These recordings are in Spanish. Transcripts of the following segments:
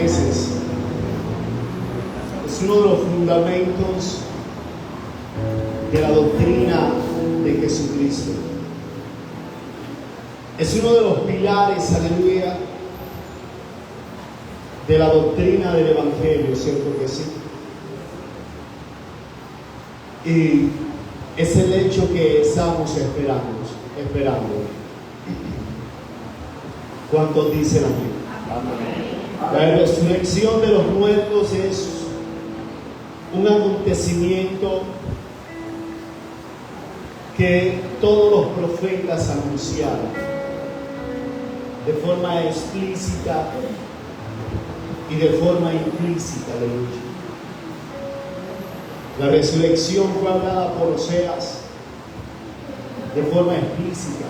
veces es uno de los fundamentos de la doctrina de Jesucristo. Es uno de los pilares, aleluya, de la doctrina del Evangelio, ¿cierto que sí? Y es el hecho que estamos esperando. ¿Cuántos dicen amén? La resurrección de los muertos es un acontecimiento que todos los profetas anunciaron de forma explícita y de forma implícita, aleluya. La resurrección fue hablada por Oseas de forma explícita.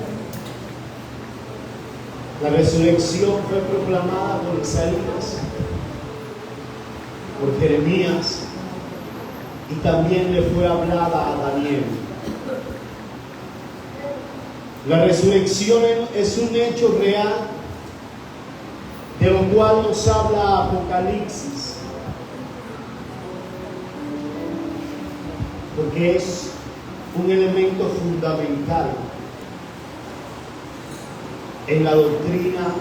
La resurrección fue proclamada por Isaías, por Jeremías, y también le fue hablada a Daniel. La resurrección es un hecho real, de lo cual nos habla Apocalipsis, porque es un elemento fundamental en la doctrina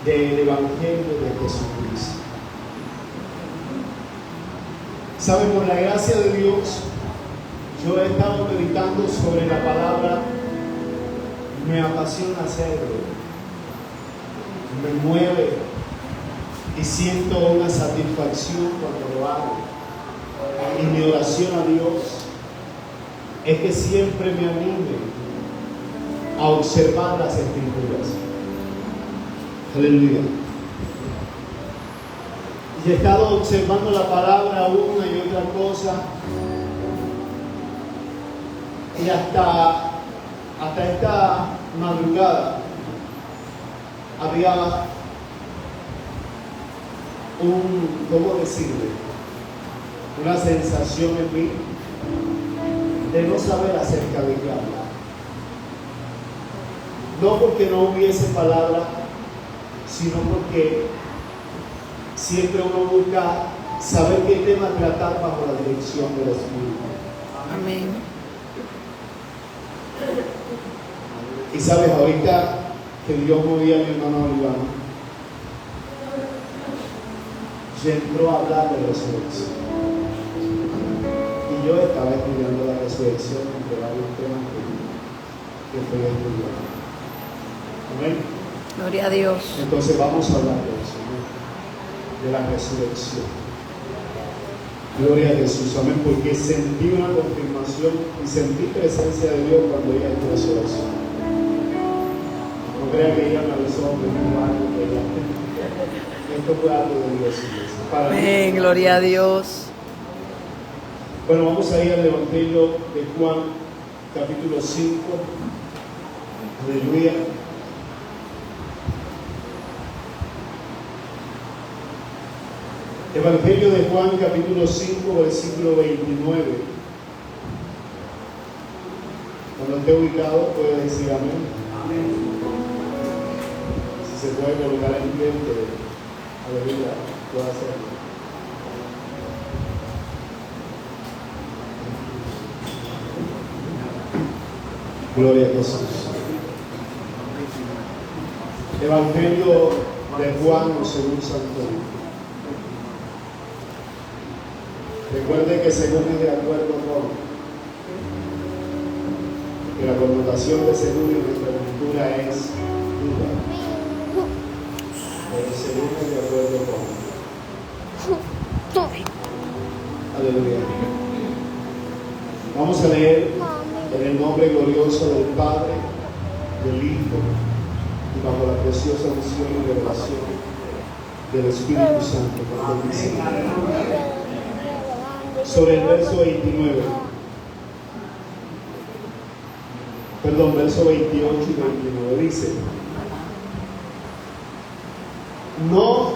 del Evangelio de Jesucristo. ¿Saben? Por la gracia de Dios, yo he estado meditando sobre la palabra. Me apasiona hacerlo, me mueve y siento una satisfacción cuando lo hago. Y mi oración a Dios es que siempre me anime a observar las Escrituras. Aleluya. Y he estado observando la palabra una y otra cosa, y hasta esta madrugada había ¿cómo decirle? Una sensación en mí de no saber acerca de qué hablar. No porque no hubiese palabra, sino porque siempre uno busca saber qué tema tratar bajo la dirección del Espíritu. Amén. Y sabes, ahorita que Dios movía a mi hermano Olivano, y entró a hablar de resurrección. Y yo estaba estudiando la resurrección entre varios temas que fui estudiando. Amén. Gloria a Dios. Entonces vamos a hablar de eso, ¿no? De la resurrección. Gloria a Jesús, amén, porque sentí una confirmación y sentí presencia de Dios cuando ella entró a su oración. No crea que ella me avisó, me dijo algo que ella. Esto fue algo de Dios. Amén, gloria a Dios. Bueno, vamos a ir al Evangelio de Juan, capítulo 5. Aleluya. Evangelio de Juan, capítulo 5, versículo 29. Cuando esté ubicado, puede decir amén. Amén. Si se puede colocar en pie, aleluya, puede hacerlo. Gloria a Jesús. Evangelio de Juan según San Juan. Recuerde que según es de acuerdo con, que la connotación de según en nuestra cultura es duda, pero según es de acuerdo con. Aleluya. Vamos a leer en el nombre glorioso del Padre, del Hijo y bajo la preciosa unción y revelación del Espíritu Santo, cuando dice sobre el verso 29, perdón, verso 28 y 29, dice: no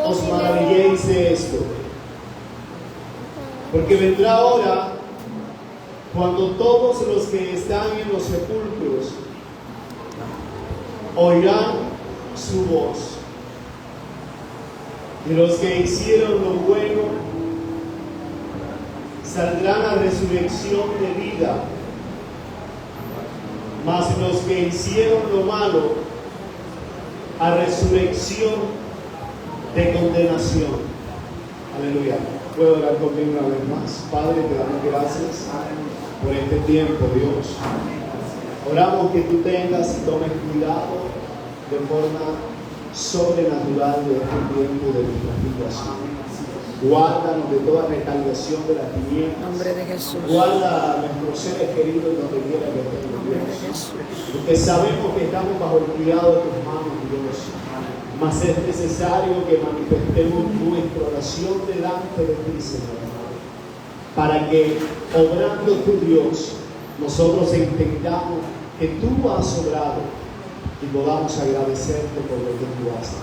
os maravilléis de esto, porque vendrá hora cuando todos los que están en los sepulcros oirán su voz Y los que hicieron lo bueno saldrán a resurrección de vida, mas los que hicieron lo malo a resurrección de condenación. Aleluya. Puedo orar conmigo una vez más. Padre, te damos gracias por este tiempo, Dios. Oramos que tú tengas y tomes cuidado de forma sobrenatural de este tiempo de nuestras vidas. Guárdanos de toda retaliación de las tinieblas. En nombre de Jesús. Guarda a nuestros seres queridos donde quiera que estén, Dios. Porque sabemos que estamos bajo el cuidado de tus manos, Dios. Mas es necesario que manifestemos nuestra oración delante de ti, Señor, para que, obrando tu Dios, nosotros entendamos que tú has obrado y podamos agradecerte por lo que tú haces.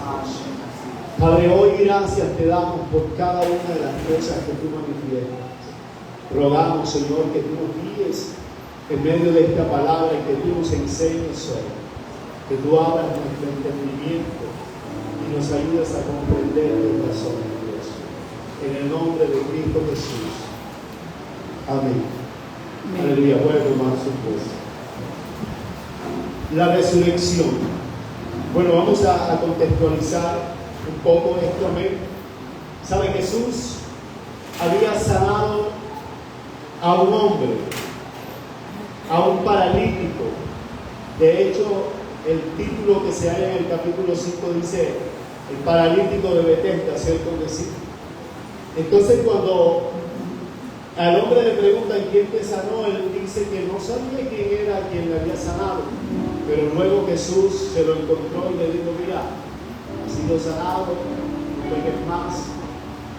Padre, hoy gracias te damos por cada una de las cosas que tú manifiestas. Rogamos, Señor, que tú nos guíes en medio de esta palabra y que tú nos enseñes hoy, que tú abras nuestro entendimiento y nos ayudes a comprender tu razón, Dios. En el nombre de Cristo Jesús. Amén. Aleluya. Puede tomar su puesto. La resurrección. Bueno, vamos a contextualizar un poco esto. Amén. ¿Sabe? Jesús había sanado a un hombre, a un paralítico. De hecho, el título que se halla en el capítulo 5 dice: el paralítico de Betesda, ¿cierto que sí? Entonces, cuando al hombre le preguntan quién te sanó, él dice que no sabía quién era quien le había sanado. Pero luego Jesús se lo encontró y le dijo: mira, has sido sanado, no peques más.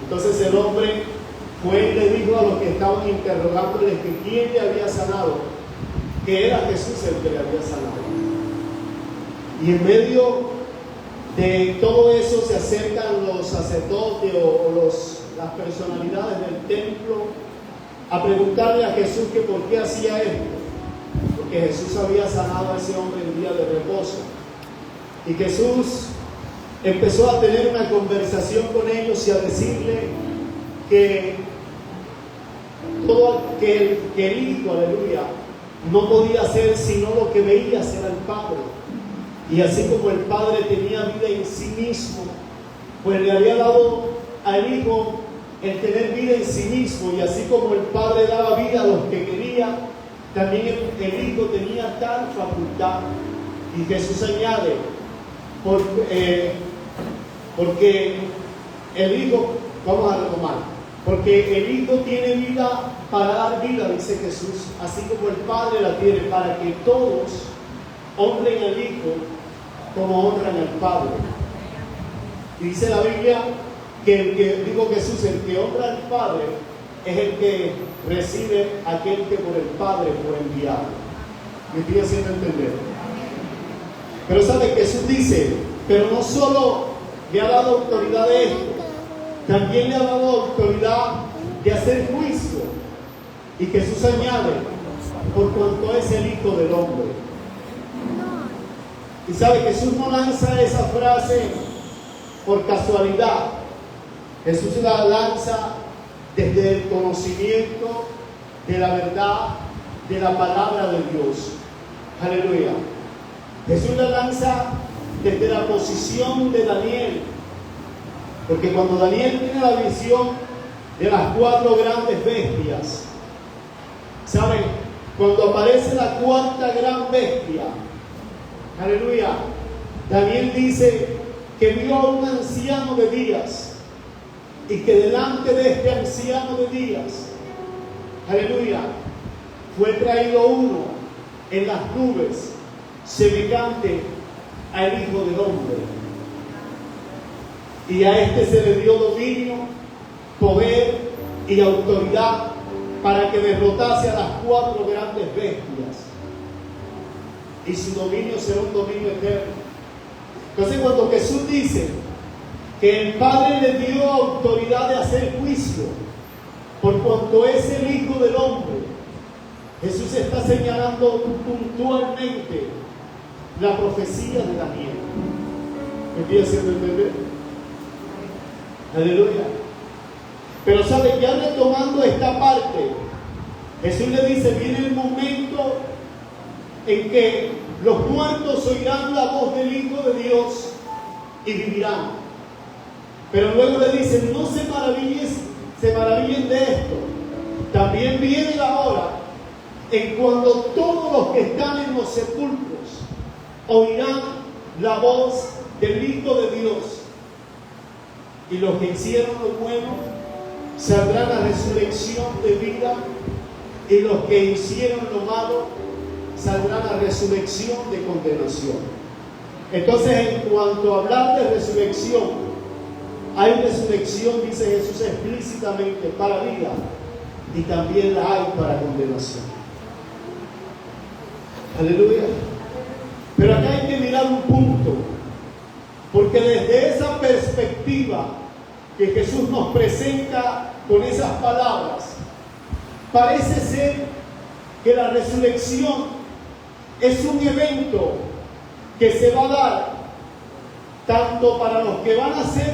Entonces el hombre fue y le dijo a los que estaban interrogándole que quién le había sanado, que era Jesús el que le había sanado. Y en medio de todo eso se acercan los sacerdotes o las personalidades del templo a preguntarle a Jesús que por qué hacía esto. Porque Jesús había sanado a ese hombre en día de reposo. Y Jesús empezó a tener una conversación con ellos y a decirle que todo que el Hijo, aleluya, no podía hacer sino lo que veía hacer al Padre. Y así como el Padre tenía vida en sí mismo, pues le había dado al Hijo el tener vida en sí mismo. Y así como el Padre daba vida a los que quería, también el Hijo tenía tal facultad. Y Jesús añade, porque el Hijo, vamos a retomar, porque el Hijo tiene vida para dar vida, dice Jesús, así como el Padre la tiene, para que todos honren al Hijo como honran al Padre. Y dice la Biblia que el que, dijo Jesús, el que honra al Padre es el que recibe aquel que por el Padre fue enviado. ¿Me estoy haciendo entender? Pero sabe, Jesús dice, pero no solo le ha dado autoridad de esto, también le ha dado autoridad de hacer juicio. Y Jesús añade, por cuanto es el Hijo del Hombre. Y sabe, Jesús no lanza esa frase por casualidad. Jesús la lanza desde el conocimiento de la verdad de la palabra de Dios. Aleluya. Jesús la lanza desde la posición de Daniel, porque cuando Daniel tiene la visión de las 4 grandes bestias, ¿saben? Cuando aparece la 4ª gran bestia, aleluya, Daniel dice que vio a un anciano de días y que delante de este anciano de días, aleluya, fue traído uno en las nubes semejante al Hijo del Hombre. Y a este se le dio dominio, poder y autoridad para que derrotase a las 4 grandes bestias. Y su dominio será un dominio eterno. Entonces, cuando Jesús dice que el Padre le dio autoridad de hacer juicio por cuanto es el Hijo del Hombre, Jesús está señalando puntualmente la profecía de Daniel. ¿Me estoy haciendo entender? Aleluya. Pero sabe, ya retomando esta parte, Jesús le dice, viene el momento en que los muertos oirán la voz del Hijo de Dios y vivirán. Pero luego le dice, no se maravillen de esto. También viene la hora en cuando todos los que están en los sepulcros oirán la voz del Hijo de Dios. Y los que hicieron lo bueno saldrán a resurrección de vida, y los que hicieron lo malo saldrán a resurrección de condenación. Entonces, en cuanto a hablar de resurrección, hay resurrección, dice Jesús explícitamente, para vida, y también la hay para condenación. Aleluya. Pero acá hay que mirar un punto, porque desde esa perspectiva que Jesús nos presenta con esas palabras, parece ser que la resurrección es un evento que se va a dar tanto para los que van a ser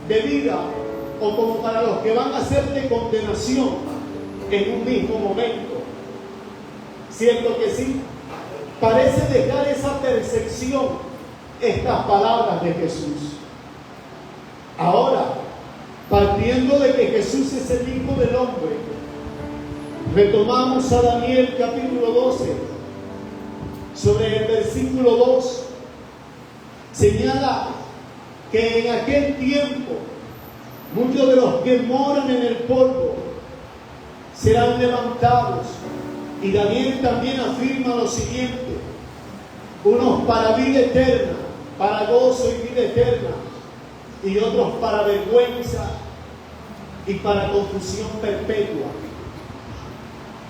de vida o como para los que van a ser de condenación en un mismo momento. ¿Cierto que sí? Parece dejar esa percepción estas palabras de Jesús. Ahora, partiendo de que Jesús es el Hijo del Hombre, retomamos a Daniel capítulo 12, sobre el versículo 2, señala que en aquel tiempo muchos de los que moran en el polvo serán levantados, y Daniel también afirma lo siguiente: unos para vida eterna, para gozo y vida eterna, y otros para vergüenza y para confusión perpetua.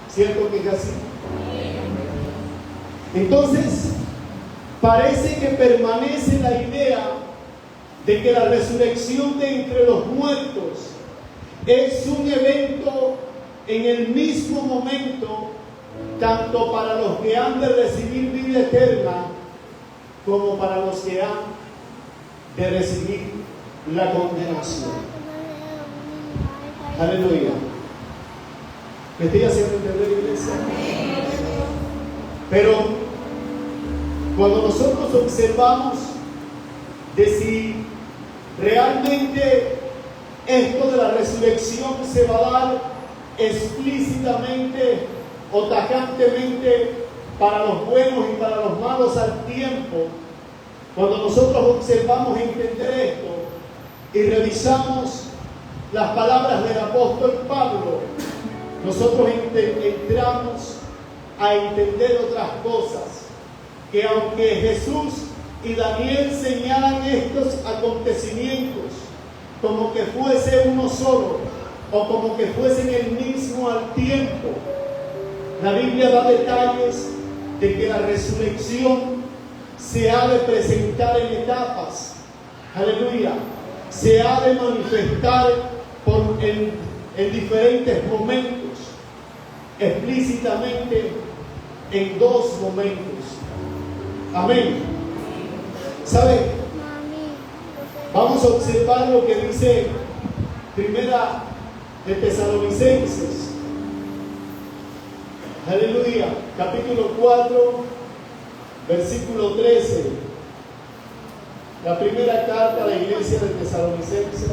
¿Cierto que es así? Entonces, parece que permanece la idea de que la resurrección de entre los muertos es un evento en el mismo momento, tanto para los que han de recibir vida eterna como para los que han de recibir la condenación. Aleluya. ¿Me estoy haciendo entender, iglesia? Pero cuando nosotros observamos de si realmente esto de la resurrección se va a dar explícitamente o tajantemente para los buenos y para los malos al tiempo, cuando nosotros observamos entender esto y revisamos las palabras del apóstol Pablo, nosotros entramos a entender otras cosas, que aunque Jesús y Daniel señalan estos acontecimientos como que fuese uno solo o como que fuesen el mismo al tiempo, la Biblia da detalles de que la resurrección se ha de presentar en etapas. Aleluya. Se ha de manifestar en diferentes momentos, explícitamente en dos momentos. Amén. ¿Sabe? Vamos a observar lo que dice Primera de Tesalonicenses. Aleluya. Capítulo 4, versículo 13. La primera carta a la iglesia de Tesalonicenses.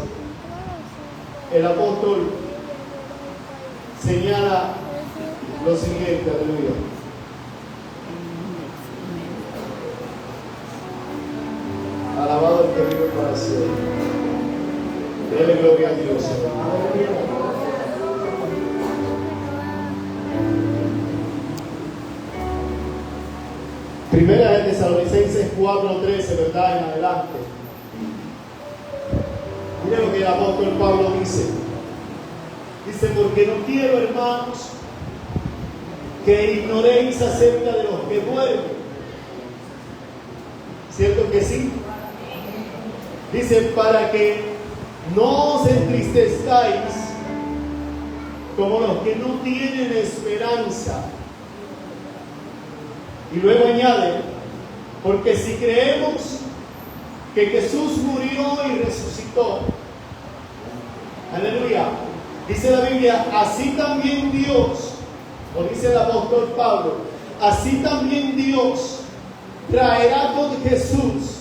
El apóstol señala lo siguiente. Aleluya. Alabado el que vive para siempre. Dele gloria a Dios. Primera de Tesalonicenses 4:13, ¿verdad? En adelante. Mira lo que el apóstol Pablo dice. Dice: porque no quiero, hermanos, que ignoréis acerca de los que duermen. ¿Cierto que sí? Dice: para que no os entristezcáis como los que no tienen esperanza. Y luego añade: porque si creemos que Jesús murió y resucitó, Aleluya. Dice la Biblia, así también Dios, o dice el apóstol Pablo, así también Dios traerá con Jesús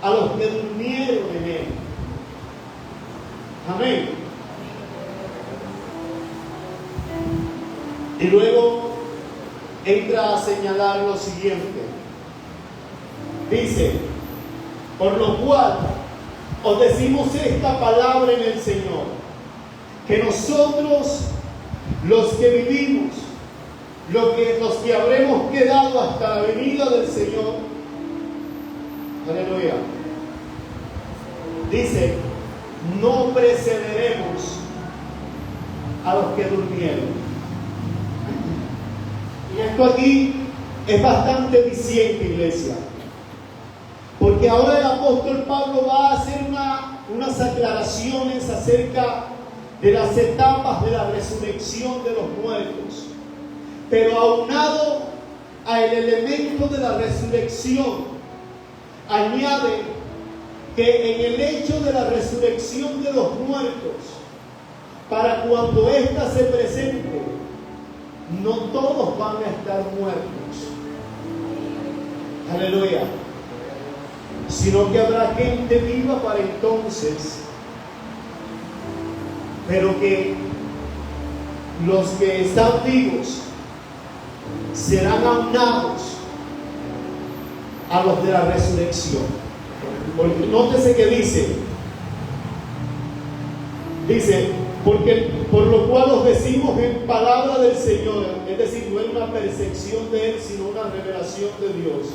a los que durmieron en él. Amén. Y luego entra a señalar lo siguiente. Dice, por lo cual os decimos esta palabra en el Señor, que nosotros, los que vivimos, los que habremos quedado hasta la venida del Señor, aleluya, dice, no precederemos a los que durmieron. Y esto aquí es bastante eficiente, iglesia, porque ahora el apóstol Pablo va a hacer unas aclaraciones acerca de las etapas de la resurrección de los muertos, pero aunado al elemento de la resurrección, añade que en el hecho de la resurrección de los muertos, para cuando ésta se presente, no todos van a estar muertos, aleluya, sino que habrá gente viva para entonces, pero que los que están vivos serán aunados a los de la resurrección. Porque nótese que dice, porque por lo cual os decimos en palabra del Señor, es decir, no es una percepción de Él, sino una revelación de Dios,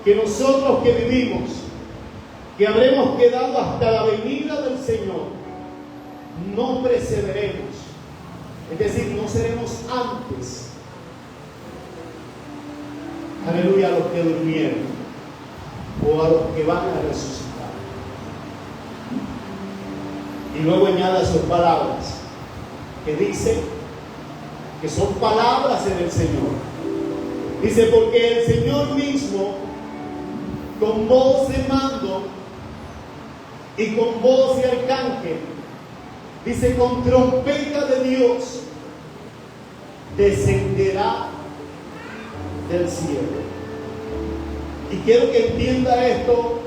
que nosotros que vivimos, que habremos quedado hasta la venida del Señor, no precederemos, es decir, no seremos antes, aleluya, a los que durmieron o a los que van a resucitar. Y luego añade sus palabras, que dice que son palabras en el Señor. Dice, porque el Señor mismo, con voz de mando y con voz de arcángel, dice, con trompeta de Dios, descenderá del cielo. Y quiero que entienda esto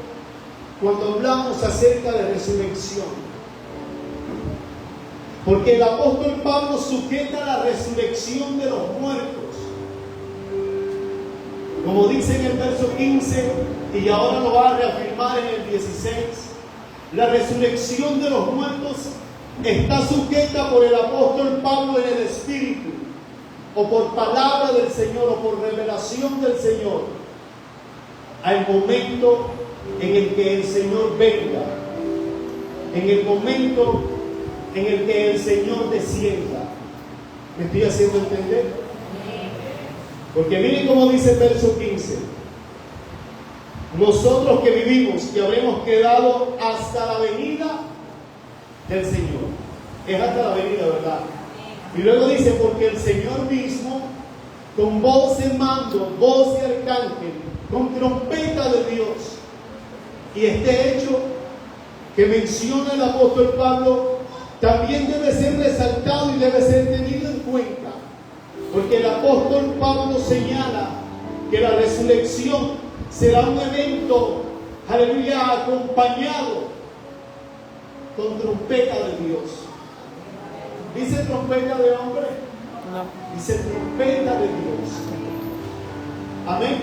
cuando hablamos acerca de resurrección. Porque el apóstol Pablo sujeta la resurrección de los muertos, como dice en el verso 15, y ahora lo va a reafirmar en el 16, la resurrección de los muertos está sujeta por el apóstol Pablo en el Espíritu, o por palabra del Señor, o por revelación del Señor, al momento en el que el Señor venga, en el momento en el que el Señor descienda. ¿Me estoy haciendo entender? Porque miren cómo dice el verso 15. Nosotros que vivimos, que habremos quedado hasta la venida del Señor. Es hasta la venida, ¿verdad? Y luego dice, porque el Señor mismo, con voz de mando, voz de arcángel, con trompeta de Dios. Y este hecho que menciona el apóstol Pablo también debe ser resaltado y debe ser tenido en cuenta, porque el apóstol Pablo señala que la resurrección será un evento, aleluya, acompañado con trompeta de Dios. ¿Dice trompeta de hombre? No. Dice trompeta de Dios. Amén.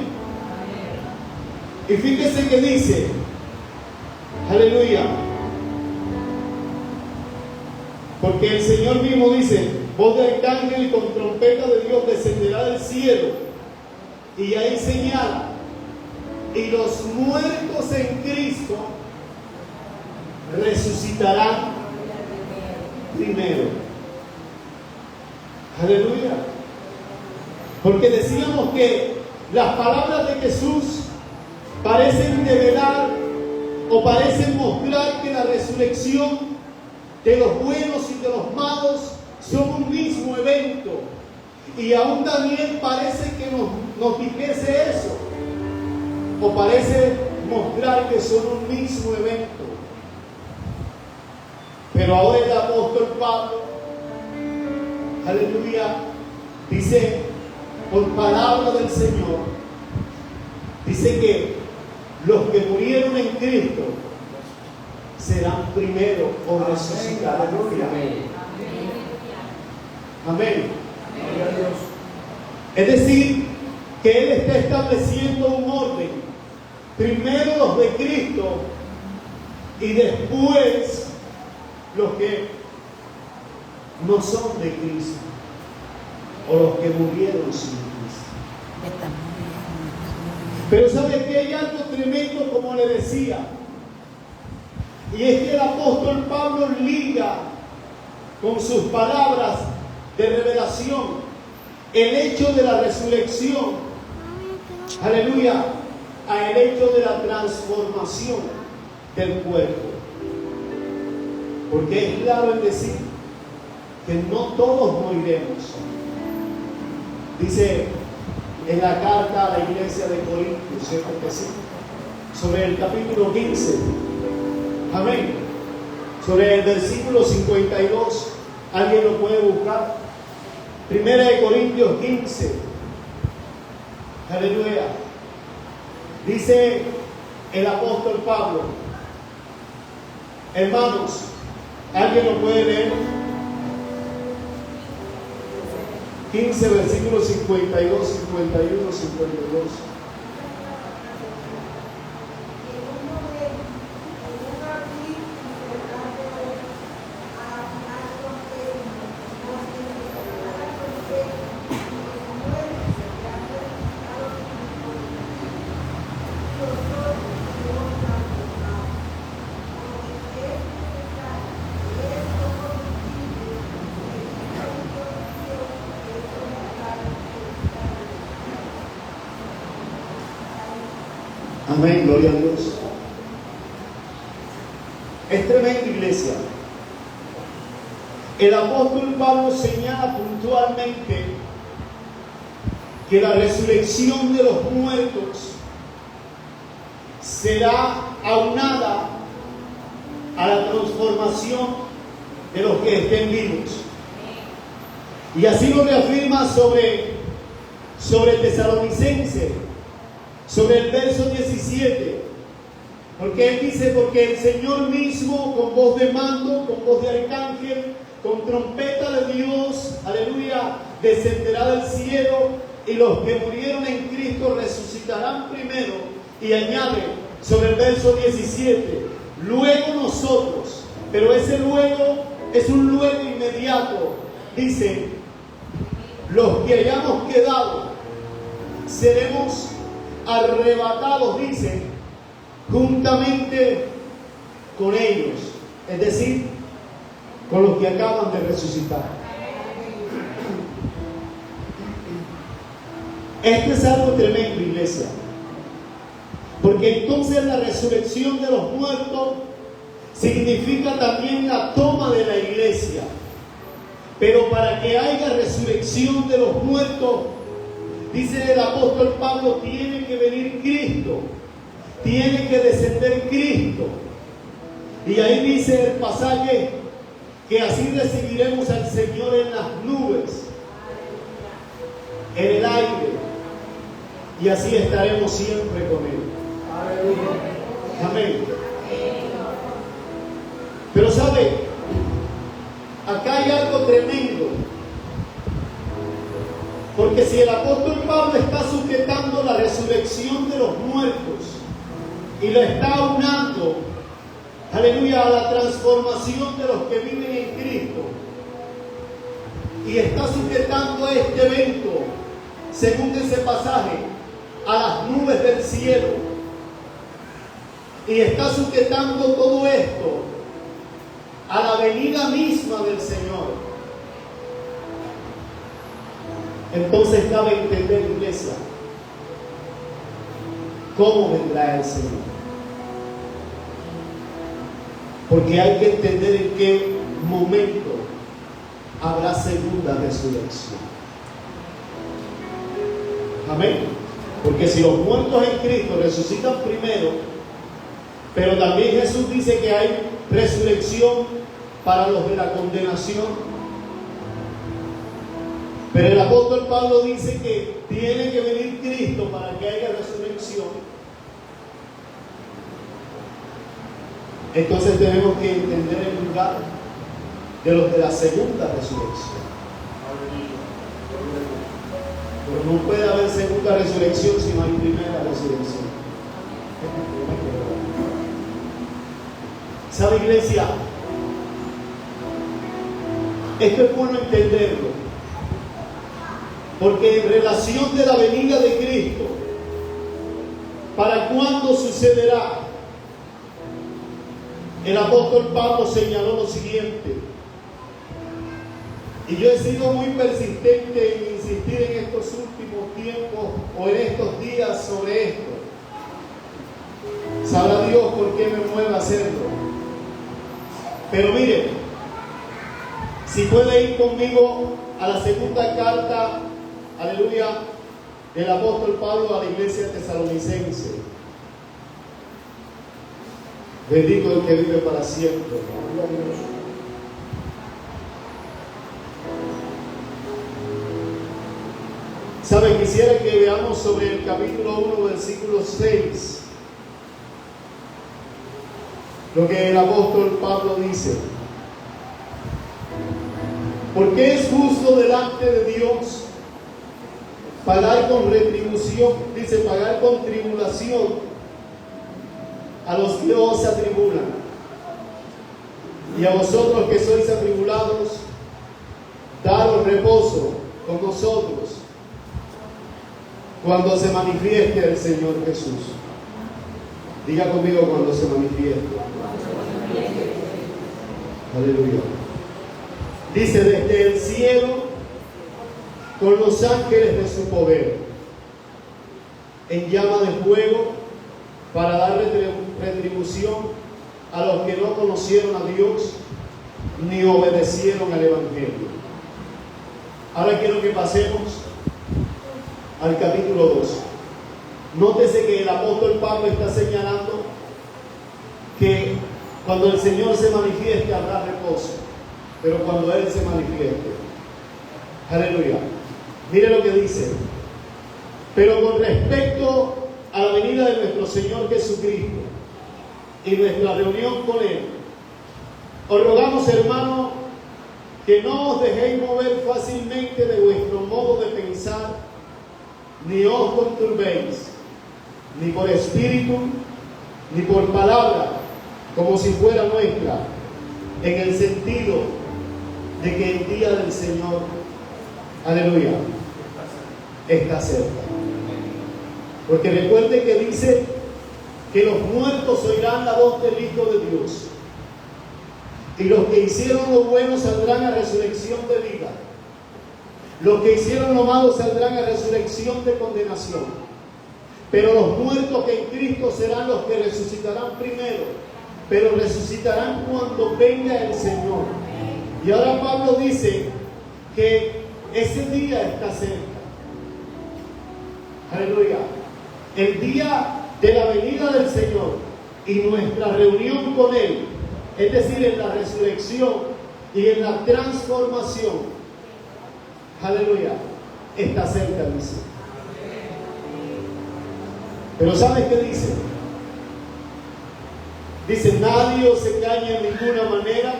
Y fíjese que dice, aleluya, porque el Señor mismo dice, voz de arcángel y con trompeta de Dios descenderá del cielo. Y ahí señala, y los muertos en Cristo resucitarán primero. Aleluya. Porque decíamos que las palabras de Jesús parecen develar o parecen mostrar que la resurrección de los buenos y de los malos son un mismo evento. Y aún Daniel parece que nos dijese eso, o parece mostrar que son un mismo evento. Pero ahora el apóstol Pablo, aleluya, dice, por palabra del Señor, dice que los que murieron en Cristo serán primero o resucitarán. Amén. Es decir, que Él está estableciendo un orden. Primero los de Cristo y después los que no son de Cristo o los que murieron sin Cristo. Pero ¿sabe qué? Hay algo tremendo, como le decía, y es que el apóstol Pablo liga con sus palabras de revelación el hecho de la resurrección, aleluya, a el hecho de la transformación del cuerpo. Porque es claro en decir que no todos moriremos. Dice en la carta a la iglesia de Corintios, ¿cierto que sí? Sobre el capítulo 15, amén, sobre el versículo 52, ¿alguien lo puede buscar? Primera de Corintios 15, aleluya. Dice el apóstol Pablo, hermanos, ¿alguien lo puede leer? 15, versículos 52, 51, 52. Amén, gloria a Dios. Es tremenda, iglesia. El apóstol Pablo señala puntualmente que la resurrección de los muertos será aunada a la transformación de los que estén vivos. Y así lo reafirma sobre Tesalonicenses, sobre el verso 17, porque él dice, porque el Señor mismo con voz de mando, con voz de arcángel, con trompeta de Dios, aleluya, descenderá del cielo, y los que murieron en Cristo resucitarán primero. Y añade sobre el verso 17, luego nosotros, pero ese luego es un luego inmediato, dice, los que hayamos quedado seremos arrebatados, dice, juntamente con ellos, es decir, con los que acaban de resucitar. Esto es algo tremendo, iglesia, porque entonces la resurrección de los muertos significa también la toma de la iglesia. Pero para que haya resurrección de los muertos, dice el apóstol Pablo, tiene que venir Cristo, tiene que descender Cristo. Y ahí dice el pasaje que así recibiremos al Señor en las nubes, en el aire, y así estaremos siempre con Él. Amén. Pero ¿sabe? Acá hay algo tremendo. Porque si el apóstol Pablo está sujetando la resurrección de los muertos y lo está aunando, aleluya, a la transformación de los que viven en Cristo, y está sujetando este evento, según ese pasaje, a las nubes del cielo, y está sujetando todo esto a la venida misma del Señor, entonces cabe entender, iglesia, cómo vendrá el Señor. Porque hay que entender en qué momento habrá segunda resurrección. Amén. Porque si los muertos en Cristo resucitan primero, pero también Jesús dice que hay resurrección para los de la condenación. Pero el apóstol Pablo dice que tiene que venir Cristo para que haya resurrección. Entonces tenemos que entender el lugar de los de la segunda resurrección. Pero no puede haber segunda resurrección si no hay primera resurrección. ¿Sabe, iglesia? Esto es bueno entenderlo, porque en relación de la venida de Cristo, ¿para cuándo sucederá? El apóstol Pablo señaló lo siguiente, y yo he sido muy persistente en insistir en estos últimos tiempos o en estos días sobre esto. Sabrá Dios por qué me mueve a hacerlo. Pero miren, si puede ir conmigo a la segunda carta, aleluya, del apóstol Pablo a la iglesia tesalonicense. Bendito el que vive para siempre. ¿Saben? Quisiera que veamos sobre el capítulo 1, versículo 6. Lo que el apóstol Pablo dice. Porque es justo delante de Dios pagar con retribución, dice, pagar con tribulación a los que os atribulan, y a vosotros que sois atribulados, daros reposo con nosotros cuando se manifieste el Señor Jesús. Diga conmigo: cuando se manifieste. Aleluya. Dice: desde el cielo, con los ángeles de su poder, en llama de fuego, para dar retribución a los que no conocieron a Dios ni obedecieron al Evangelio. Ahora quiero que pasemos al capítulo 2. Nótese que el apóstol Pablo está señalando que cuando el Señor se manifieste habrá reposo, pero cuando Él se manifieste, aleluya. Mire lo que dice: pero con respecto a la venida de nuestro Señor Jesucristo y nuestra reunión con Él, os rogamos, hermanos, que no os dejéis mover fácilmente de vuestro modo de pensar, ni os conturbéis, ni por espíritu, ni por palabra, como si fuera nuestra, en el sentido de que el día del Señor, aleluya, está cerca. Porque recuerde que dice que los muertos oirán la voz del Hijo de Dios, y los que hicieron lo bueno saldrán a resurrección de vida, los que hicieron lo malo saldrán a resurrección de condenación. Pero los muertos que en Cristo serán los que resucitarán primero, pero resucitarán cuando venga el Señor. Y ahora Pablo dice que ese día está cerca. Aleluya. El día de la venida del Señor y nuestra reunión con Él, es decir, en la resurrección y en la transformación, aleluya, está cerca, dice. Pero ¿sabes qué dice? Dice: nadie os engañe en ninguna manera,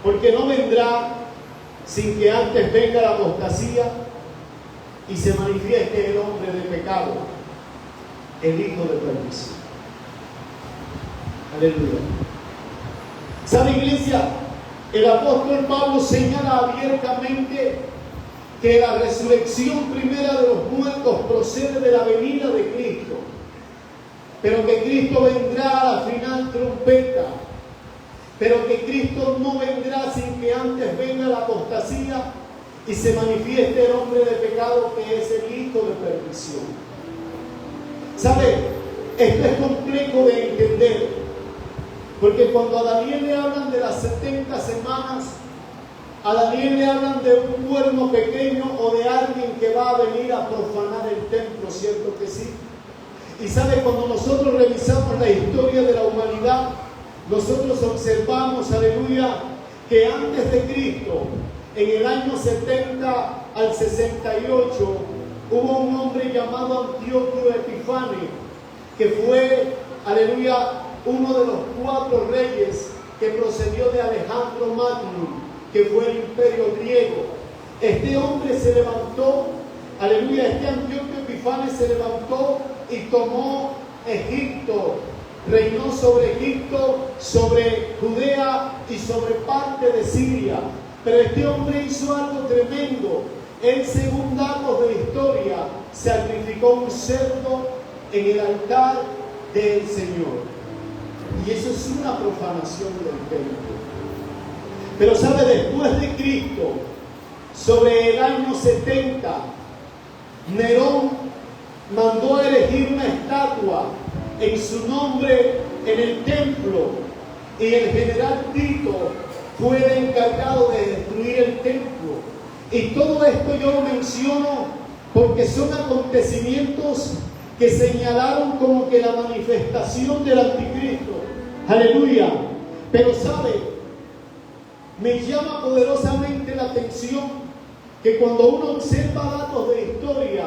porque no vendrá sin que antes venga la apostasía y se manifieste el hombre de pecado, el hijo de perdición. Aleluya. ¿Sabe, iglesia? El apóstol Pablo señala abiertamente que la resurrección primera de los muertos procede de la venida de Cristo, pero que Cristo vendrá a la final trompeta, pero que Cristo no vendrá sin que antes venga la apostasía y se manifieste el hombre de pecado, que es el hijo de perdición. ¿Sabe? Esto es complejo de entender, porque cuando a Daniel le hablan de las 70 semanas, a Daniel le hablan de un cuerno pequeño o de alguien que va a venir a profanar el templo, ¿cierto que sí? Y sabe, cuando nosotros revisamos la historia de la humanidad, nosotros observamos, aleluya, que antes de Cristo, en el año 70 al 68, hubo un hombre llamado Antíoco Epífanes, que fue, aleluya, uno de los 4 reyes que procedió de Alejandro Magno, que fue el imperio griego. Este hombre se levantó, aleluya, este Antíoco Epífanes se levantó y tomó Egipto, reinó sobre Egipto, sobre Judea y sobre parte de Siria. Pero este hombre hizo algo tremendo. Él, según datos de historia, sacrificó un cerdo en el altar del Señor. Y eso es una profanación del templo. Pero sabe, después de Cristo, sobre el año 70, Nerón mandó a elegir una estatua en su nombre en el templo, y el general Tito fue el encargado de destruir el templo. Y todo esto yo lo menciono porque son acontecimientos que señalaron como que la manifestación del anticristo. Aleluya. Pero sabe, me llama poderosamente la atención que cuando uno observa datos de historia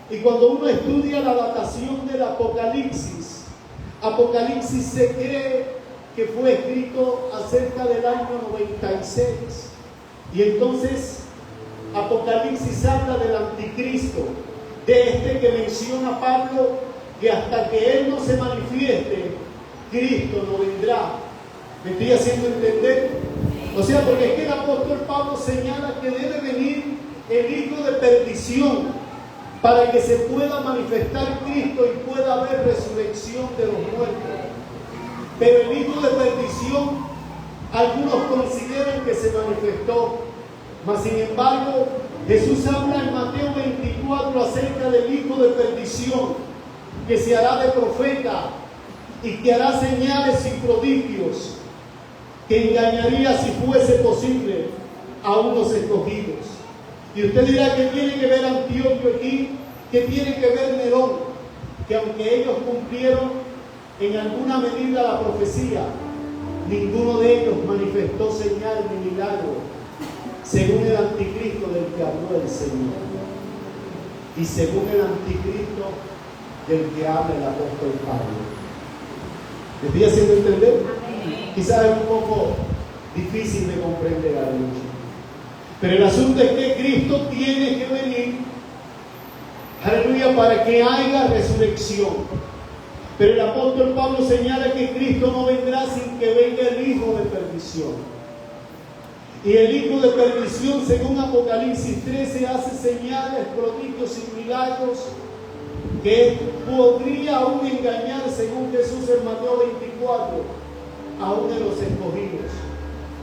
y cuando uno estudia la datación del Apocalipsis, Apocalipsis se cree que fue escrito acerca del año 96. Y entonces Apocalipsis habla del anticristo, de este que menciona Pablo, que hasta que él no se manifieste, Cristo no vendrá. ¿Me estoy haciendo entender? O sea, porque es que el apóstol Pablo señala que debe venir el hijo de perdición para que se pueda manifestar Cristo y pueda haber resurrección de los muertos. Pero el hijo de perdición, algunos consideran que se manifestó, mas sin embargo Jesús habla en Mateo 24 acerca del hijo de perdición, que se hará de profeta y que hará señales y prodigios, que engañaría, si fuese posible, a unos escogidos. Y usted dirá, ¿qué tiene que ver Antíoco aquí? ¿Qué tiene que ver Nerón? Que aunque ellos cumplieron en alguna medida la profecía, ninguno de ellos manifestó señal ni milagro, según el anticristo del que habló el Señor, y según el anticristo del que habla el apóstol Pablo. ¿Me estoy haciendo entender? Quizás es un poco difícil de comprender a muchos. Pero el asunto es que Cristo tiene que venir, aleluya, para que haya resurrección. Pero el apóstol Pablo señala que Cristo no vendrá sin que venga el hijo de perdición. Y el hijo de perdición, según Apocalipsis 13, hace señales, prodigios y milagros que podría aún engañar, según Jesús en Mateo 24, a uno de los escogidos.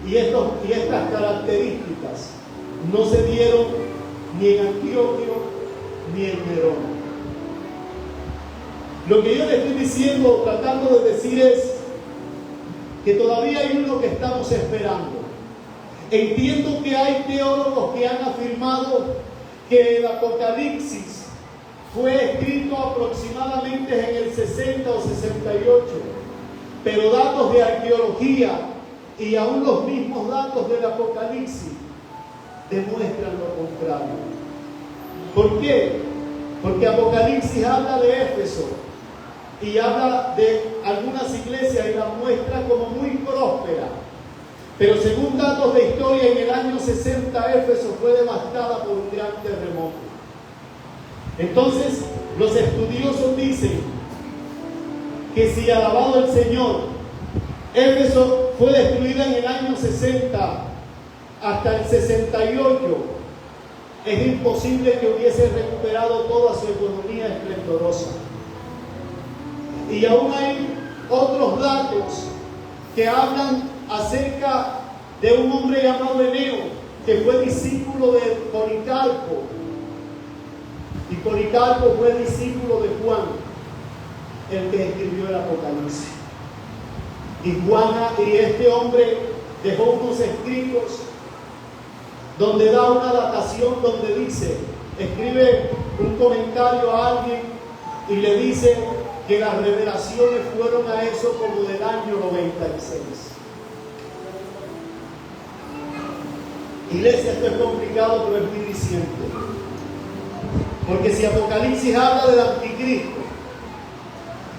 Y estas características no se dieron ni en Antíoco ni en Nerón. Lo que yo le estoy diciendo, tratando de decir, es que todavía hay uno que estamos esperando. Entiendo que hay teólogos que han afirmado que el Apocalipsis fue escrito aproximadamente en el 60 o 68, pero datos de arqueología y aún los mismos datos del Apocalipsis demuestran lo contrario. ¿Por qué? Porque Apocalipsis habla de Éfeso y habla de algunas iglesias y la muestra como muy próspera. Pero según datos de historia, en el año 60 Éfeso fue devastada por un gran terremoto. Entonces, los estudiosos dicen que si, alabado el Señor, Éfeso fue destruida en el año 60 hasta el 68, es imposible que hubiese recuperado toda su economía esplendorosa. Y aún hay otros datos que hablan acerca de un hombre llamado Eneo, que fue discípulo de Policarpo, y Policarpo fue discípulo de Juan, el que escribió el Apocalipsis. Y este hombre dejó unos escritos donde da una datación, donde dice, escribe un comentario a alguien y le dice que las revelaciones fueron a eso como del año 96. Iglesia, esto es complicado, pero es muy diciente. Porque si Apocalipsis habla del anticristo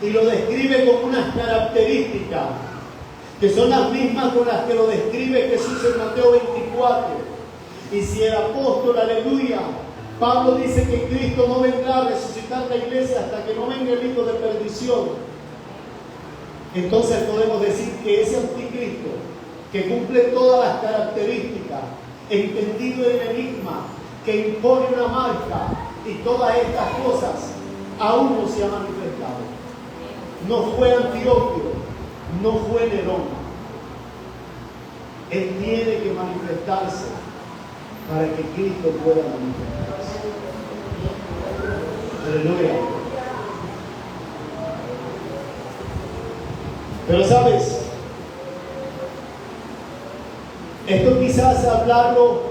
y lo describe con unas características que son las mismas con las que lo describe Jesús en Mateo 24, y si el apóstol, aleluya, Pablo dice que Cristo no vendrá a resucitar la iglesia hasta que no venga el hijo de perdición, entonces podemos decir que ese anticristo, que cumple todas las características, entendido en enigma, que impone una marca y todas estas cosas, aún no se ha manifestado. No fue Antioquio, no fue Nerón. Él tiene que manifestarse para que Cristo pueda manifestarse. Aleluya. Pero sabes, esto quizás hablarlo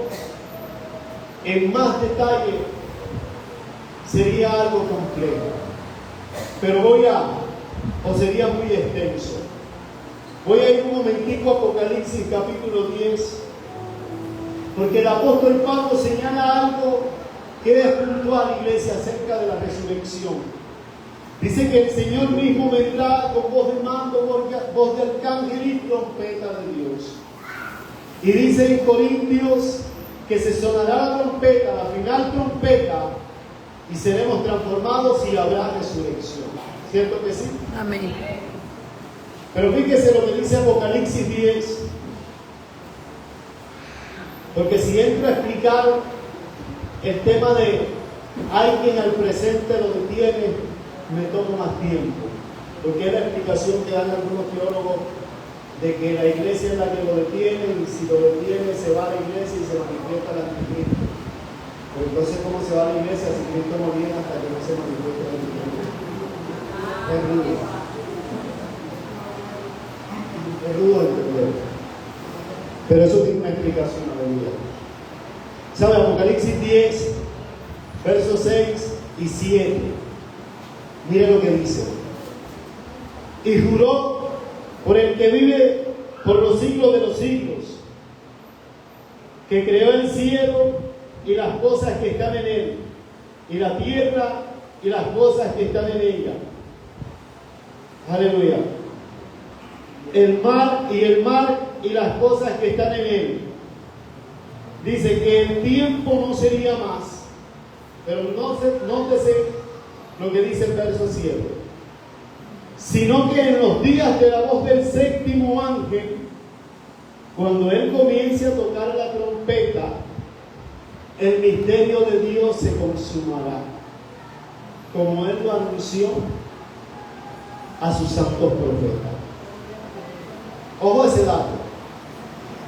en más detalle sería algo complejo, pero sería muy extenso. Voy a ir un momentico a Apocalipsis capítulo 10, porque el apóstol Pablo señala algo que es puntual, iglesia, acerca de la resurrección. Dice que el Señor mismo vendrá con voz de mando, voz de arcángel y trompeta de Dios. Y dice en Corintios que se sonará la trompeta, la final trompeta, y seremos transformados y habrá resurrección. ¿Cierto que sí? Amén. Pero fíjese lo que dice Apocalipsis 10, porque si entro a explicar el tema de alguien al presente lo detiene, me tomo más tiempo, porque es la explicación que dan algunos teólogos de que la iglesia es la que lo detiene, y si lo detiene se va a la iglesia y se manifiesta el anticristo. Pero entonces, ¿cómo se va a la iglesia si Cristo no viene hasta que no se manifieste el anticristo? Es rudo. Es rudo entender. Pero eso tiene una explicación a la vida. ¿Sabe? Apocalipsis 10, versos 6 y 7. Mire lo que dice. Y juró por el que vive por los siglos de los siglos, que creó el cielo y las cosas que están en él, y la tierra y las cosas que están en ella. Aleluya. El mar y las cosas que están en él. Dice que el tiempo no sería más. Pero nótese lo que dice el verso 7. Sino que en los días de la voz del séptimo ángel, cuando él comience a tocar la trompeta, el misterio de Dios se consumará, como él lo anunció a sus santos profetas. Ojo a ese dato.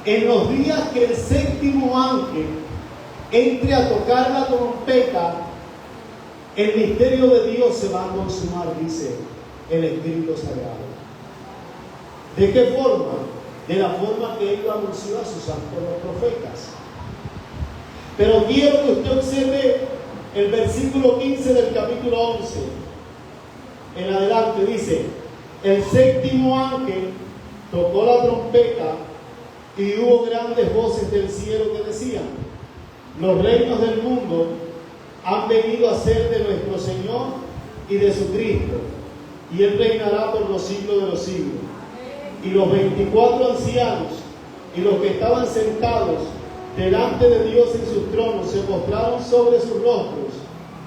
En los días que el séptimo ángel entre a tocar la trompeta, el misterio de Dios se va a consumar, dice el Espíritu Sagrado. ¿De qué forma? De la forma que él lo anunció a sus santos profetas. Pero quiero que usted observe el versículo 15 del capítulo 11. En adelante dice: el séptimo ángel tocó la trompeta y hubo grandes voces del cielo que decían: los reinos del mundo han venido a ser de nuestro Señor y de su Cristo, y él reinará por los siglos de los siglos. Y los 24 ancianos y los que estaban sentados delante de Dios en sus tronos se postraron sobre sus rostros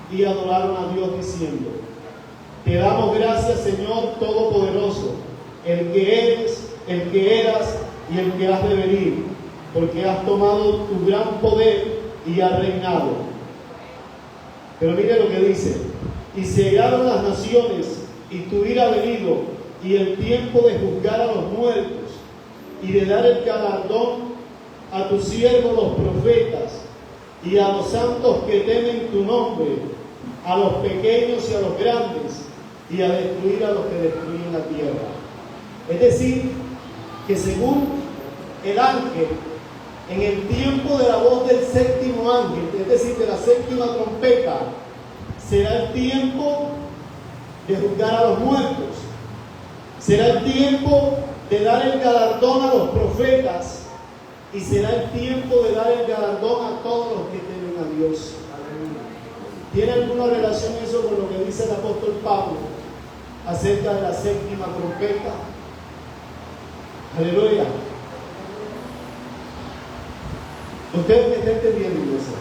y adoraron a Dios diciendo: te damos gracias, Señor Todopoderoso, el que eres, el que eras y el que has de venir, porque has tomado tu gran poder y has reinado. Pero mire lo que dice: y se hallaron las naciones, y tu ira ha venido, y el tiempo de juzgar a los muertos, y de dar el galardón a tus siervos los profetas, y a los santos que temen tu nombre, a los pequeños y a los grandes, y a destruir a los que destruyen la tierra. Es decir, que según el ángel, en el tiempo de la voz del séptimo ángel, es decir, de la séptima trompeta, será el tiempo de juzgar a los muertos. Será el tiempo de dar el galardón a los profetas y será el tiempo de dar el galardón a todos los que temen a Dios. ¿Tiene alguna relación eso con lo que dice el apóstol Pablo acerca de la séptima trompeta? Aleluya. ¿Ustedes me están entendiendo eso?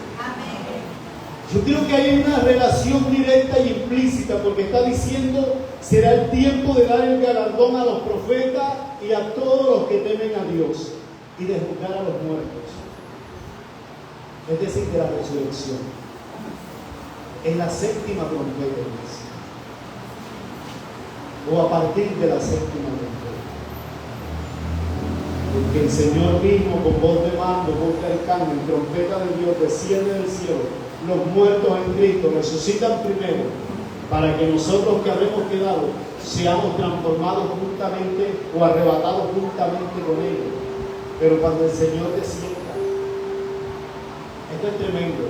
Yo creo que hay una relación directa y implícita, porque está diciendo: será el tiempo de dar el galardón a los profetas y a todos los que temen a Dios, y de juzgar a los muertos. Es decir, de la resurrección. En la séptima trompeta, o a partir de la séptima trompeta. Porque el Señor mismo, con voz de mando, voz de arcángel, trompeta de Dios, desciende del cielo. Los muertos en Cristo resucitan primero, para que nosotros que habremos quedado seamos transformados juntamente o arrebatados juntamente con ellos. Pero cuando el Señor descienda, esto es tremendo.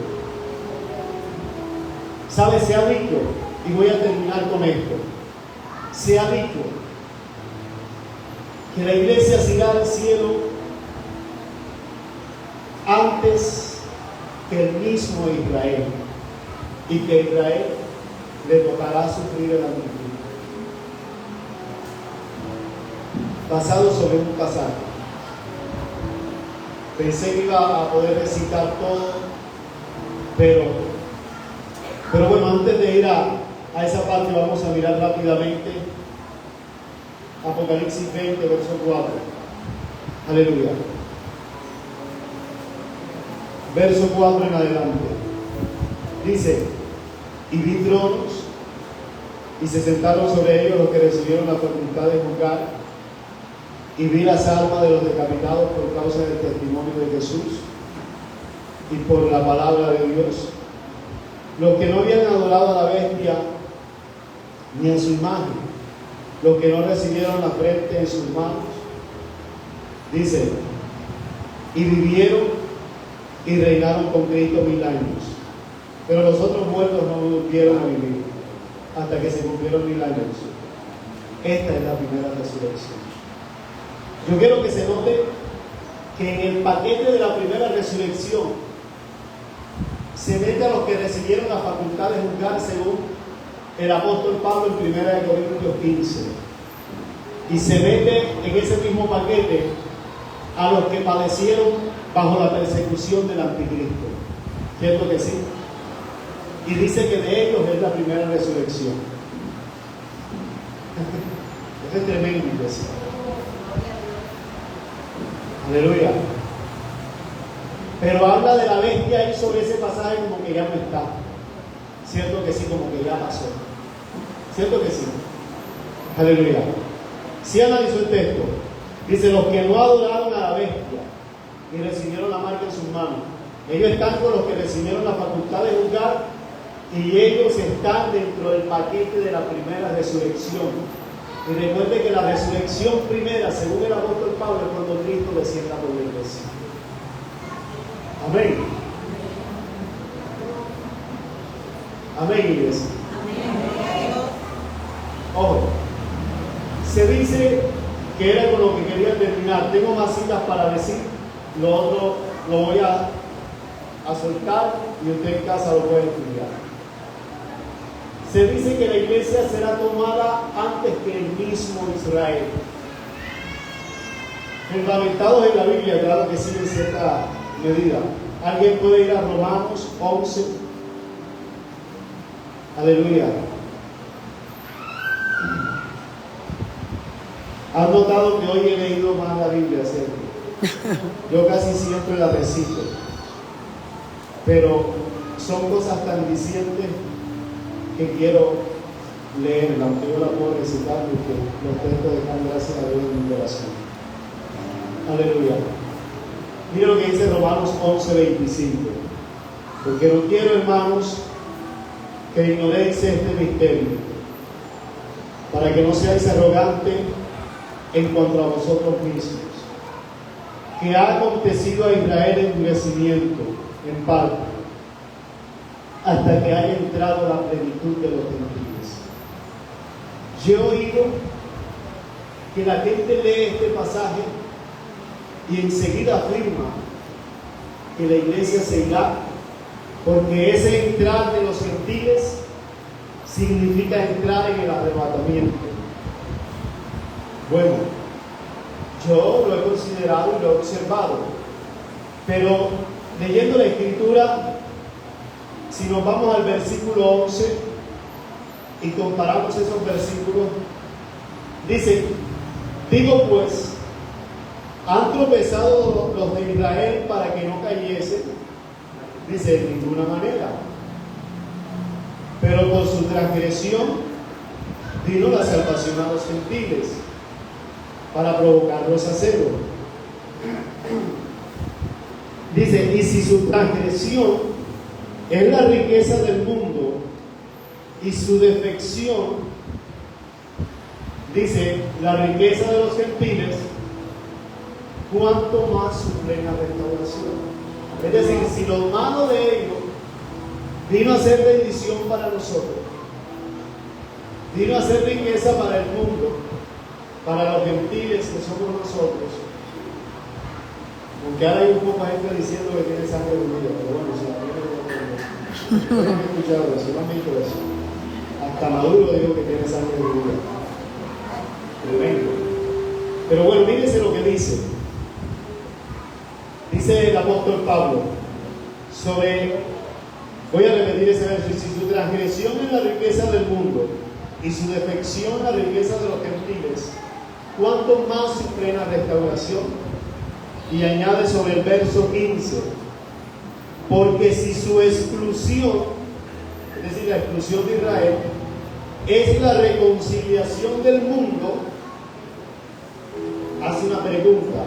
¿Sabe? Se ha dicho, y voy a terminar con esto, se ha dicho que la iglesia se irá al cielo antes que el mismo Israel, y que Israel le tocará sufrir el anticristo. Basado sobre un pasaje. Pensé que iba a poder recitar todo, pero bueno, antes de ir a esa parte, vamos a mirar rápidamente Apocalipsis 20, verso 4. Aleluya. Verso 4 en adelante. Dice: y vi tronos, y se sentaron sobre ellos los que recibieron la facultad de juzgar, y vi las almas de los decapitados por causa del testimonio de Jesús y por la palabra de Dios, los que no habían adorado a la bestia ni a su imagen, los que no recibieron la frente en sus manos. Dice: y vivieron y reinaron con Cristo 1000 años. Pero los otros muertos no volvieron a vivir hasta que se cumplieron 1000 años. Esta es la primera resurrección. Yo quiero que se note que en el paquete de la primera resurrección se mete a los que recibieron la facultad de juzgar, según el apóstol Pablo en 1 Corintios 15. Y se mete en ese mismo paquete a los que padecieron bajo la persecución del anticristo. ¿Cierto que sí? Y dice que de ellos es la primera resurrección. Eso es tremendo, iglesia. Aleluya. Pero habla de la bestia ahí sobre ese pasaje como que ya no está. ¿Cierto que sí? Como que ya pasó. ¿Cierto que sí? Aleluya. Si analizó el texto, dice: los que no adoraron a la bestia y recibieron la marca en sus manos, ellos están con los que recibieron la facultad de juzgar, y ellos están dentro del paquete de la primera resurrección. Y recuerde que la resurrección primera, según el apóstol Pablo, es cuando Cristo descienda por la iglesia. Amén. Amén, iglesia. Ojo, se dice que era con lo que quería terminar. Tengo más citas para decir, lo otro lo voy a soltar y usted en casa lo puede estudiar. Se dice que la iglesia será tomada antes que el mismo Israel. Fundamentados en la Biblia, claro que sí, en cierta medida. ¿Alguien puede ir a Romanos 11? Aleluya. ¿Han notado que hoy he leído más la Biblia, cierto? Yo casi siempre la recito. Pero son cosas tan dicientes que quiero leerla, aunque yo la puedo recitar, porque los textos dejan gracias a Dios en mi corazón. Aleluya. Mira lo que dice Romanos 11:25. Porque no quiero, hermanos, que ignoréis este misterio, para que no seáis arrogantes en cuanto a vosotros mismos, que ha acontecido a Israel endurecimiento en parte, hasta que haya entrado la plenitud de los gentiles. Yo he oído que la gente lee este pasaje y enseguida afirma que la iglesia se irá, porque ese entrar de los gentiles significa entrar en el arrebatamiento. Bueno, yo lo he considerado y lo he observado, pero leyendo la escritura, si nos vamos al versículo 11 y comparamos esos versículos, dice: digo pues, ¿han tropezado los de Israel para que no cayesen? Dice: de ninguna manera. Pero por su transgresión vino la salvación a los gentiles, para provocarlos a celo. Dice: y si su transgresión es la riqueza del mundo y su defección, dice, la riqueza de los gentiles, cuánto más su plena restauración. Es decir, si lo malo de ellos vino a ser bendición para nosotros, vino a ser riqueza para el mundo, para los gentiles que somos nosotros, aunque ahora hay un poco de gente diciendo que tiene sangre de Dios, pero bueno, si la tiene, no he escuchado eso, no han visto eso. Hasta Maduro dijo que tiene sangre de Dios. Tremendo. Pero bueno, fíjense lo que dice. Dice el apóstol Pablo voy a repetir ese verso: y si su transgresión es la riqueza del mundo y su defección la riqueza de los gentiles, ¿cuánto más su plena restauración? Y añade sobre el verso 15: porque si su exclusión, es decir, la exclusión de Israel, es la reconciliación del mundo, hace una pregunta: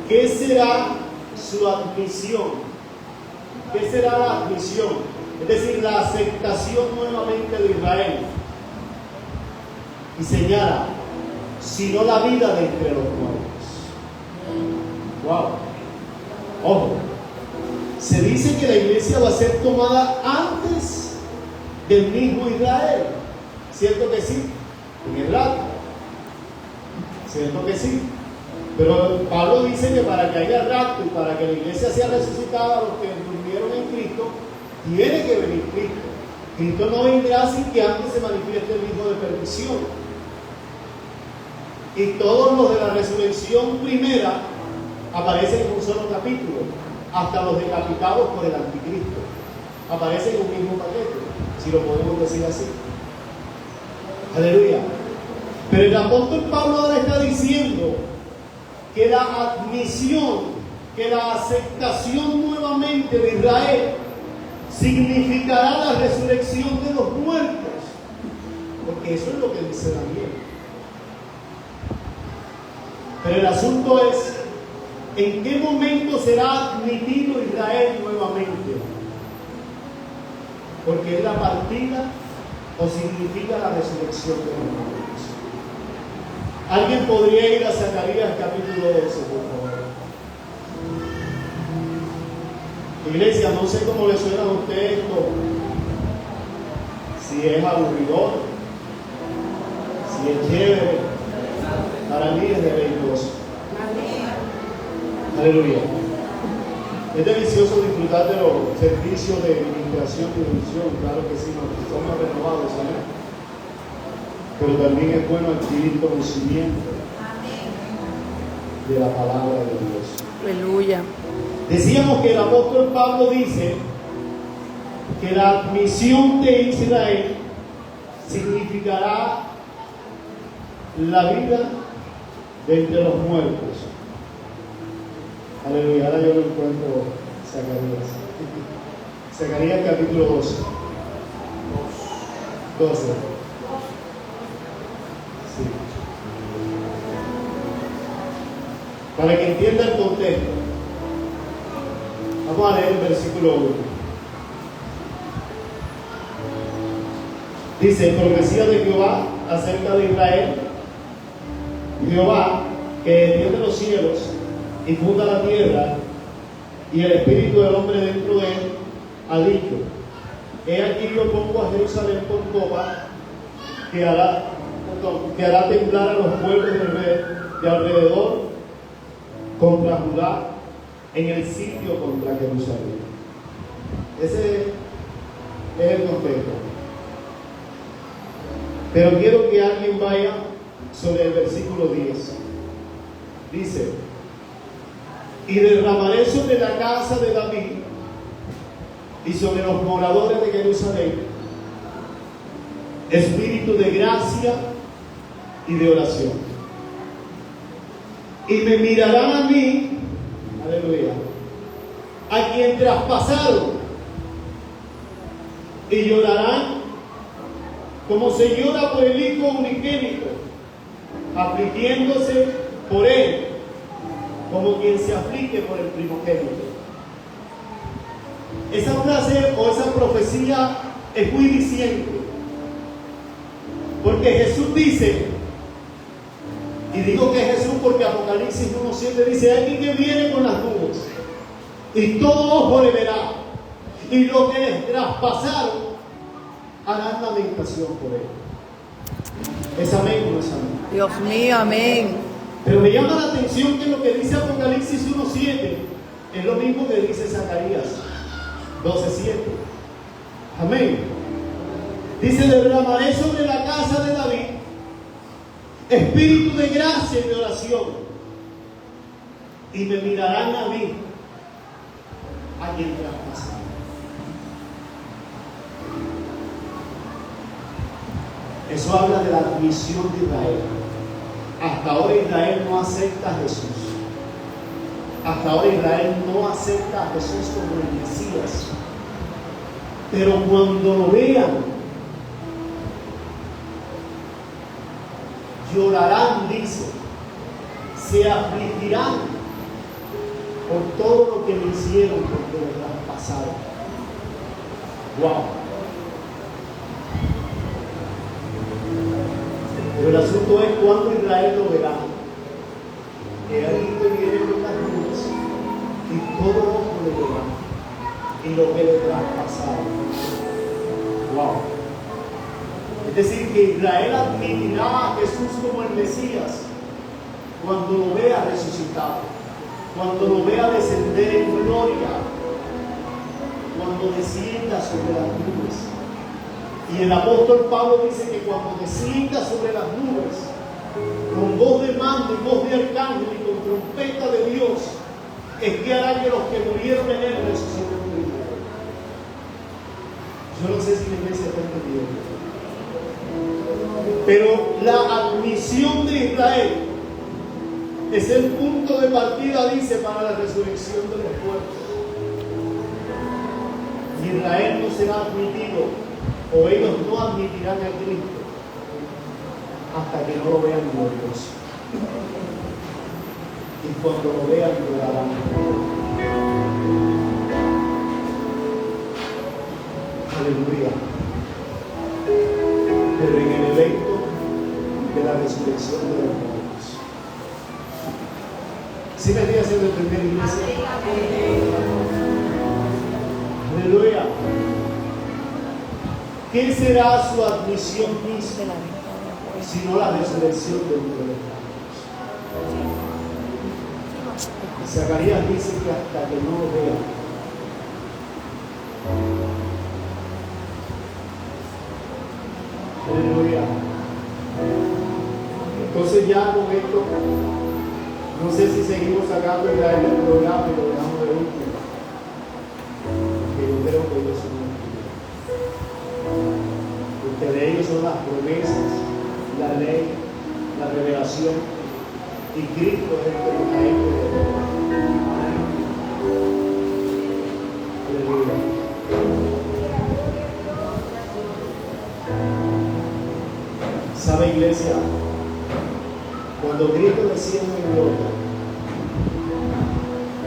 ¿qué será su admisión? ¿Qué será la admisión? Es decir, la aceptación nuevamente de Israel. Y señala: sino la vida de entre los muertos. Wow. Ojo. Se dice que la iglesia va a ser tomada antes del mismo Israel. ¿Cierto que sí? En el rapto. ¿Cierto que sí? Pero Pablo dice que para que haya rapto y para que la iglesia sea resucitada, los que durmieron en Cristo, tiene que venir Cristo. Cristo no vendrá sin que antes se manifieste el Hijo de perdición. Y todos los de la resurrección primera aparecen en un solo capítulo, hasta los decapitados por el anticristo aparecen en un mismo paquete, si lo podemos decir así. Aleluya. Pero el apóstol Pablo ahora está diciendo que la admisión, que la aceptación nuevamente de Israel significará la resurrección de los muertos, porque eso es lo que dice Daniel. Pero el asunto es: ¿en qué momento será admitido Israel nuevamente? Porque es la partida o significa la resurrección de los muertos. ¿Alguien podría ir a Zacarías capítulo 12, por favor? Iglesia, no sé cómo le suena a usted esto. Si es aburridor, si es chévere. Para mí es deleitoso. Aleluya. Es delicioso disfrutar de los servicios de administración y de unción, claro que sí, nos somos renovados, ¿sabes? Pero también es bueno adquirir conocimiento de la palabra de Dios. Aleluya. Decíamos que el apóstol Pablo dice que la admisión de Israel significará la vida de entre los muertos. Aleluya. Ahora yo lo encuentro Zacarías. Zacarías capítulo 12. 12. Sí. Para que entienda el contexto, vamos a leer el versículo 1. Dice: profecía de Jehová acerca de Israel. Jehová, que desciende los cielos y funda la tierra, y el espíritu del hombre dentro de él, ha dicho: he aquí yo pongo a Jerusalén por copa que hará temblar a los pueblos de alrededor contra Judá en el sitio contra Jerusalén. Ese es el contexto. Pero quiero que alguien vaya sobre el versículo 10. Dice: y derramaré sobre la casa de David y sobre los moradores de Jerusalén espíritu de gracia y de oración. Y me mirarán a mí, aleluya, a quien traspasaron, y llorarán como se llora por el hijo unigénito, afligiéndose por él, como quien se aflige por el primogénito. Esa frase o esa profecía es muy diciente, porque Jesús dice, y digo que Jesús porque Apocalipsis 1:7 dice: alguien que viene con las nubes, y todo ojo le verá, y lo que les traspasaron harán lamentación por él. ¿Es amén o no es amén? Dios mío, amén. Pero me llama la atención que lo que dice Apocalipsis 1:7 es lo mismo que dice Zacarías 12:7. Amén. Dice: derramaré sobre la casa de David espíritu de gracia y de oración, y me mirarán a mí, a quien traspasaron. Eso habla de la admisión de Israel. Hasta ahora Israel no acepta a Jesús. Hasta ahora Israel no acepta a Jesús como el Mesías. Pero cuando lo vean, llorarán, dice, se afligirán por todo lo que le hicieron, porque le traspasaron. ¡Wow! Pero el asunto es cuando Israel lo verá. Que alguien que viene con las nubes y todo ojo le verá, y lo que le traspasaron. ¡Wow! Es decir, que Israel admitirá a Jesús como el Mesías cuando lo vea resucitado, cuando lo vea descender en gloria, cuando descienda sobre las nubes. Y el apóstol Pablo dice que cuando descienda sobre las nubes, con voz de mando y voz de arcángel y con trompeta de Dios, es que hará que los que murieron en él resuciten primero. Yo no sé si la iglesia está entendiendo. Pero la admisión de Israel es el punto de partida, dice, para la resurrección de los muertos. Y Israel no será admitido, o ellos no admitirán a Cristo hasta que no lo vean glorioso. Y cuando lo vean, llorarán. Aleluya. Pero en el evento de la resurrección de los muertos. ¿Sí me estoy haciendo entender, iglesia? Aleluya. ¿Qué será su admisión misma sino la resurrección de los muertos? Zacarías dice que hasta que no lo vean. Aleluya. Entonces ya con esto, no sé si seguimos sacando Israel del programa y lo dejamos de último, porque yo creo que ellos son los porque de ellos son las promesas, la ley, la revelación, y Cristo es el que nos ha hecho de todo. Aleluya. ¿Sabe, iglesia? Cuando Cristo desciende en gloria,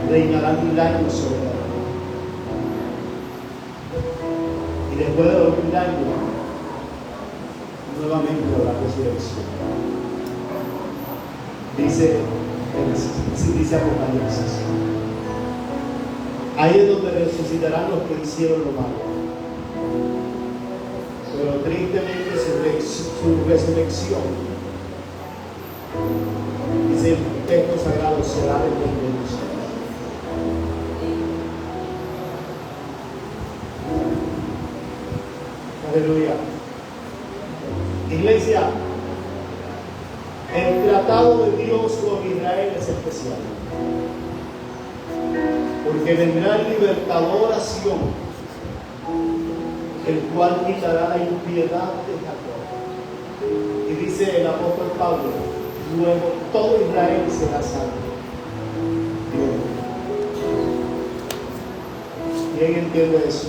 reinarán 1000 años sobre la tierra. Y después de los 1000 años, nuevamente habrá resurrección. Dice Apocalipsis. Ahí es donde resucitarán los que hicieron lo malo. Pero tristemente su su resurrección, dice el texto sagrado, será de bendición. Aleluya. Iglesia, el tratado de Dios con Israel es especial, porque vendrá el libertador a Sión, el cual quitará la impiedad de Jacob. Y dice el apóstol Pablo, luego todo Israel será salvo. ¿Quién entiende eso?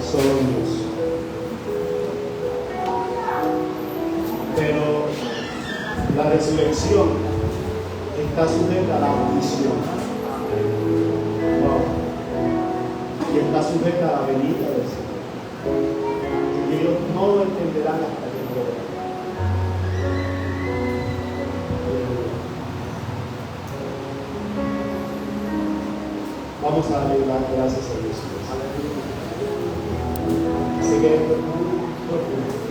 Solo Dios. Pero la resurrección está sujeta a la bendición. Wow. Y está sujeta a la venida del Señor. Y ellos no lo entenderán hasta que lo vean. Vamos a darle las gracias a Dios. Así que esto es muy profundo.